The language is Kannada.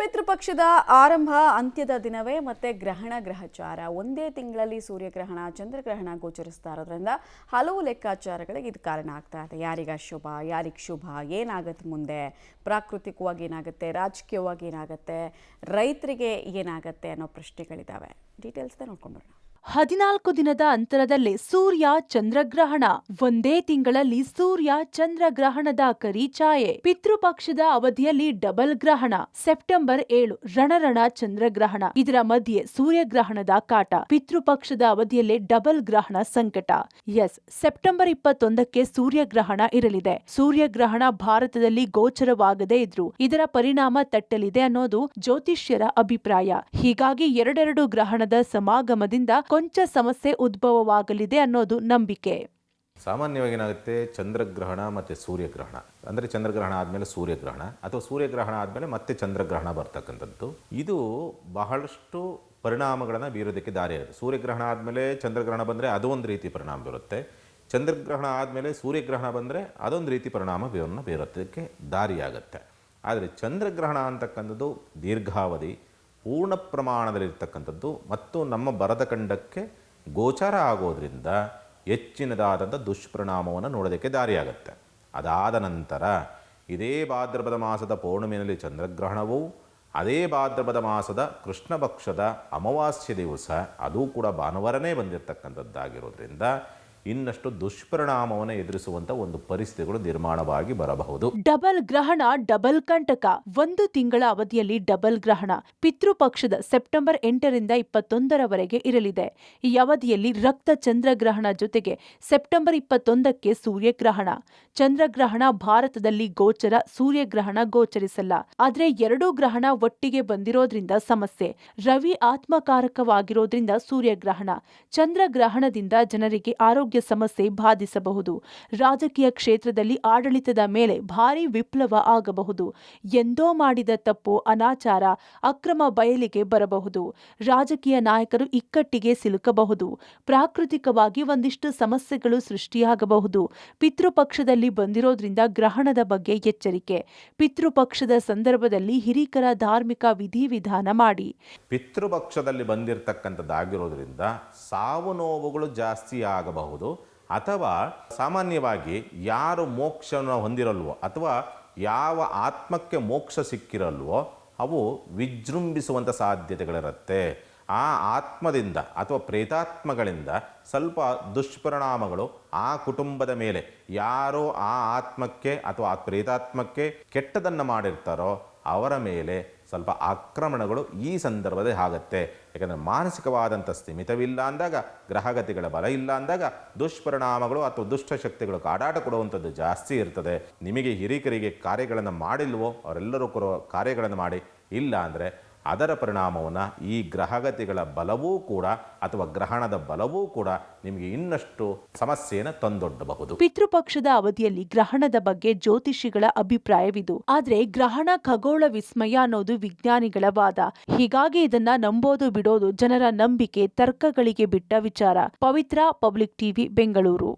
ಪಿತೃಪಕ್ಷದ ಆರಂಭ ಅಂತ್ಯದ ದಿನವೇ ಮತ್ತೆ ಗ್ರಹಚಾರ ಒಂದೇ ತಿಂಗಳಲ್ಲಿ ಸೂರ್ಯಗ್ರಹಣ ಚಂದ್ರಗ್ರಹಣ ಗೋಚರಿಸ್ತಾ ಇರೋದ್ರಿಂದ ಹಲವು ಲೆಕ್ಕಾಚಾರಗಳಿಗೆ ಇದು ಕಾರಣ ಆಗ್ತಾ ಇದೆ. ಯಾರಿಗ ಶುಭ, ಯಾರಿಗೆ ಶುಭ, ಏನಾಗುತ್ತೆ ಮುಂದೆ, ಪ್ರಾಕೃತಿಕವಾಗಿ ಏನಾಗುತ್ತೆ, ರಾಜಕೀಯವಾಗಿ ಏನಾಗುತ್ತೆ, ರೈತರಿಗೆ ಏನಾಗುತ್ತೆ ಅನ್ನೋ ಪ್ರಶ್ನೆಗಳಿದ್ದಾವೆ. ಡೀಟೇಲ್ಸ್ ನೋಡ್ಕೊಂಡು ಬರೋಣ. 14 ದಿನದ ಅಂತರದಲ್ಲೇ ಸೂರ್ಯ ಚಂದ್ರಗ್ರಹಣ. ಒಂದೇ ತಿಂಗಳಲ್ಲಿ ಸೂರ್ಯ ಚಂದ್ರಗ್ರಹಣದ ಕರಿಛಾಯೆ. ಪಿತೃಪಕ್ಷದ ಅವಧಿಯಲ್ಲಿ ಡಬಲ್ ಗ್ರಹಣ. ಸೆಪ್ಟೆಂಬರ್ 7 ರಣರಣ ಚಂದ್ರಗ್ರಹಣ. ಇದರ ಮಧ್ಯೆ ಸೂರ್ಯಗ್ರಹಣದ ಕಾಟ. ಪಿತೃಪಕ್ಷದ ಅವಧಿಯಲ್ಲೇ ಡಬಲ್ ಗ್ರಹಣ ಸಂಕಟ. ಸೆಪ್ಟೆಂಬರ್ 21ಕ್ಕೆ ಸೂರ್ಯಗ್ರಹಣ ಇರಲಿದೆ. ಸೂರ್ಯಗ್ರಹಣ ಭಾರತದಲ್ಲಿ ಗೋಚರವಾಗದೇ ಇದ್ರು ಇದರ ಪರಿಣಾಮ ತಟ್ಟಲಿದೆ ಅನ್ನೋದು ಜ್ಯೋತಿಷ್ಯರ ಅಭಿಪ್ರಾಯ. ಹೀಗಾಗಿ ಎರಡೆರಡು ಗ್ರಹಣದ ಸಮಾಗಮದಿಂದ ಕೊಂಚ ಸಮಸ್ಯೆ ಉದ್ಭವವಾಗಲಿದೆ ಅನ್ನೋದು ನಂಬಿಕೆ. ಸಾಮಾನ್ಯವಾಗಿ ಏನಾಗುತ್ತೆ, ಚಂದ್ರಗ್ರಹಣ ಮತ್ತು ಸೂರ್ಯಗ್ರಹಣ ಅಂದರೆ ಚಂದ್ರಗ್ರಹಣ ಆದಮೇಲೆ ಸೂರ್ಯಗ್ರಹಣ ಅಥವಾ ಸೂರ್ಯಗ್ರಹಣ ಆದಮೇಲೆ ಮತ್ತೆ ಚಂದ್ರಗ್ರಹಣ ಬರ್ತಕ್ಕಂಥದ್ದು. ಇದು ಬಹಳಷ್ಟು ಪರಿಣಾಮಗಳನ್ನು ಬೀರೋದಕ್ಕೆ ದಾರಿಯಾಗುತ್ತೆ. ಸೂರ್ಯಗ್ರಹಣ ಆದಮೇಲೆ ಚಂದ್ರಗ್ರಹಣ ಬಂದರೆ ಅದು ಒಂದು ರೀತಿ ಪರಿಣಾಮ ಬೀರುತ್ತೆ. ಚಂದ್ರಗ್ರಹಣ ಆದಮೇಲೆ ಸೂರ್ಯಗ್ರಹಣ ಬಂದರೆ ಅದೊಂದು ರೀತಿ ಪರಿಣಾಮ ಬೀರೋದಕ್ಕೆ ದಾರಿಯಾಗುತ್ತೆ. ಆದರೆ ಚಂದ್ರಗ್ರಹಣ ಅಂತಕ್ಕಂಥದ್ದು ದೀರ್ಘಾವಧಿ, ಪೂರ್ಣ ಪ್ರಮಾಣದಲ್ಲಿರ್ತಕ್ಕಂಥದ್ದು ಮತ್ತು ನಮ್ಮ ಬರದ ಖಂಡಕ್ಕೆ ಗೋಚಾರ ಆಗೋದ್ರಿಂದ ಹೆಚ್ಚಿನದಾದಂಥ ದುಷ್ಪರಿಣಾಮವನ್ನು ನೋಡೋದಕ್ಕೆ ದಾರಿಯಾಗುತ್ತೆ. ಅದಾದ ನಂತರ ಇದೇ ಭಾದ್ರಪದ ಮಾಸದ ಪೌರ್ಣಿಮೆಯಲ್ಲಿ ಚಂದ್ರಗ್ರಹಣವು, ಅದೇ ಭಾದ್ರಪದ ಮಾಸದ ಕೃಷ್ಣ ಪಕ್ಷದ ಅಮಾವಾಸ್ಯೆ ದಿವಸ, ಅದು ಕೂಡ ಭಾನುವಾರನೇ ಬಂದಿರತಕ್ಕಂಥದ್ದಾಗಿರೋದ್ರಿಂದ ಇನ್ನಷ್ಟು ದುಷ್ಪರಿಣಾಮವನ್ನು ಎದುರಿಸುವಂತ ಒಂದು ಪರಿಸ್ಥಿತಿಗಳು ನಿರ್ಮಾಣವಾಗಿ ಬರಬಹುದು. ಡಬಲ್ ಗ್ರಹಣ, ಡಬಲ್ ಕಂಟಕ. ಒಂದು ತಿಂಗಳ ಅವಧಿಯಲ್ಲಿ ಡಬಲ್ ಗ್ರಹಣ ಪಿತೃಪಕ್ಷದ ಸೆಪ್ಟೆಂಬರ್ 8ರಿಂದ 21ರವರೆಗೆ ಇರಲಿದೆ. ಈ ಅವಧಿಯಲ್ಲಿ ರಕ್ತ ಚಂದ್ರಗ್ರಹಣ ಜೊತೆಗೆ ಸೆಪ್ಟೆಂಬರ್ 21ಕ್ಕೆ ಸೂರ್ಯಗ್ರಹಣ. ಚಂದ್ರಗ್ರಹಣ ಭಾರತದಲ್ಲಿ ಗೋಚರ, ಸೂರ್ಯಗ್ರಹಣ ಗೋಚರಿಸಲ್ಲ. ಆದ್ರೆ ಎರಡೂ ಗ್ರಹಣ ಒಟ್ಟಿಗೆ ಬಂದಿರೋದ್ರಿಂದ ಸಮಸ್ಯೆ. ರವಿ ಆತ್ಮಕಾರಕವಾಗಿರೋದ್ರಿಂದ ಸೂರ್ಯಗ್ರಹಣ. ಚಂದ್ರಗ್ರಹಣದಿಂದ ಜನರಿಗೆ ಆರೋಗ್ಯ ಸಮಸ್ಯೆ ಬಾಧಿಸಬಹುದು. ರಾಜಕೀಯ ಕ್ಷೇತ್ರದಲ್ಲಿ ಆಡಳಿತದ ಮೇಲೆ ಭಾರಿ ವಿಪ್ಲವ ಆಗಬಹುದು. ಎಂದೋ ಮಾಡಿದ ತಪ್ಪು, ಅನಾಚಾರ, ಅಕ್ರಮ ಬಯಲಿಗೆ ಬರಬಹುದು. ರಾಜಕೀಯ ನಾಯಕರು ಇಕ್ಕಟ್ಟಿಗೆ ಸಿಲುಕಬಹುದು. ಪ್ರಾಕೃತಿಕವಾಗಿ ಒಂದಿಷ್ಟು ಸಮಸ್ಯೆಗಳು ಸೃಷ್ಟಿಯಾಗಬಹುದು. ಪಿತೃಪಕ್ಷದಲ್ಲಿ ಬಂದಿರೋದ್ರಿಂದ ಗ್ರಹಣದ ಬಗ್ಗೆ ಎಚ್ಚರಿಕೆ. ಪಿತೃಪಕ್ಷದ ಸಂದರ್ಭದಲ್ಲಿ ಹಿರಿಕರ ಧಾರ್ಮಿಕ ವಿಧಿವಿಧಾನ ಮಾಡಿ. ಪಿತೃಪಕ್ಷದಲ್ಲಿ ಬಂದಿರತಕ್ಕಂಥದ್ದಾಗಿರೋದ್ರಿಂದ ಸಾವು ನೋವುಗಳು ಜಾಸ್ತಿ ಆಗಬಹುದು. ಅಥವಾ ಸಾಮಾನ್ಯವಾಗಿ ಯಾರು ಮೋಕ್ಷವನ್ನು ಹೊಂದಿರಲ್ವೋ ಅಥವಾ ಯಾವ ಆತ್ಮಕ್ಕೆ ಮೋಕ್ಷ ಸಿಕ್ಕಿರಲ್ವೋ ಅವು ವಿಜೃಂಭಿಸುವಂಥ ಸಾಧ್ಯತೆಗಳಿರುತ್ತೆ. ಆ ಆತ್ಮದಿಂದ ಅಥವಾ ಪ್ರೇತಾತ್ಮಗಳಿಂದ ಸ್ವಲ್ಪ ದುಷ್ಪರಿಣಾಮಗಳು ಆ ಕುಟುಂಬದ ಮೇಲೆ, ಯಾರೋ ಆ ಆತ್ಮಕ್ಕೆ ಅಥವಾ ಆ ಪ್ರೇತಾತ್ಮಕ್ಕೆ ಕೆಟ್ಟದನ್ನು ಮಾಡಿರ್ತಾರೋ ಅವರ ಮೇಲೆ ಸ್ವಲ್ಪ ಆಕ್ರಮಣಗಳು ಈ ಸಂದರ್ಭದಲ್ಲಿ ಆಗುತ್ತೆ. ಯಾಕಂದರೆ ಮಾನಸಿಕವಾದಂಥ ಸ್ಥಿಮಿತವಿಲ್ಲ ಅಂದಾಗ, ಗ್ರಹಗತಿಗಳ ಬಲ ಇಲ್ಲ ಅಂದಾಗ ದುಷ್ಪರಿಣಾಮಗಳು ಅಥವಾ ದುಷ್ಟಶಕ್ತಿಗಳು ಕಾಡಾಟ ಕೊಡುವಂಥದ್ದು ಜಾಸ್ತಿ ಇರ್ತದೆ. ನಿಮಗೆ ಹಿರಿಕರಿಗೆ ಕಾರ್ಯಗಳನ್ನು ಮಾಡಿಲ್ವೋ ಅವರೆಲ್ಲರೂ ಕಾರ್ಯಗಳನ್ನು ಮಾಡಿ, ಇಲ್ಲ ಅಂದರೆ ಅದರ ಪರಿಣಾಮವನ್ನು ಈ ಗ್ರಹಗತಿಗಳ ಬಲವೂ ಕೂಡ ಅಥವಾ ಗ್ರಹಣದ ಬಲವೂ ಕೂಡ ನಿಮಗೆ ಇನ್ನಷ್ಟು ಸಮಸ್ಯೆಯನ್ನು ತಂದೊಡ್ಡಬಹುದು. ಪಿತೃಪಕ್ಷದ ಅವಧಿಯಲ್ಲಿ ಗ್ರಹಣದ ಬಗ್ಗೆ ಜ್ಯೋತಿಷಿಗಳ ಅಭಿಪ್ರಾಯವಿದು. ಆದ್ರೆ ಗ್ರಹಣ ಖಗೋಳ ವಿಸ್ಮಯ ಅನ್ನೋದು ವಿಜ್ಞಾನಿಗಳ ವಾದ. ಹೀಗಾಗಿ ಇದನ್ನ ನಂಬೋದು ಬಿಡೋದು ಜನರ ನಂಬಿಕೆ, ತರ್ಕಗಳಿಗೆ ಬಿಟ್ಟ ವಿಚಾರ. ಪವಿತ್ರ, ಪಬ್ಲಿಕ್ ಟಿವಿ, ಬೆಂಗಳೂರು.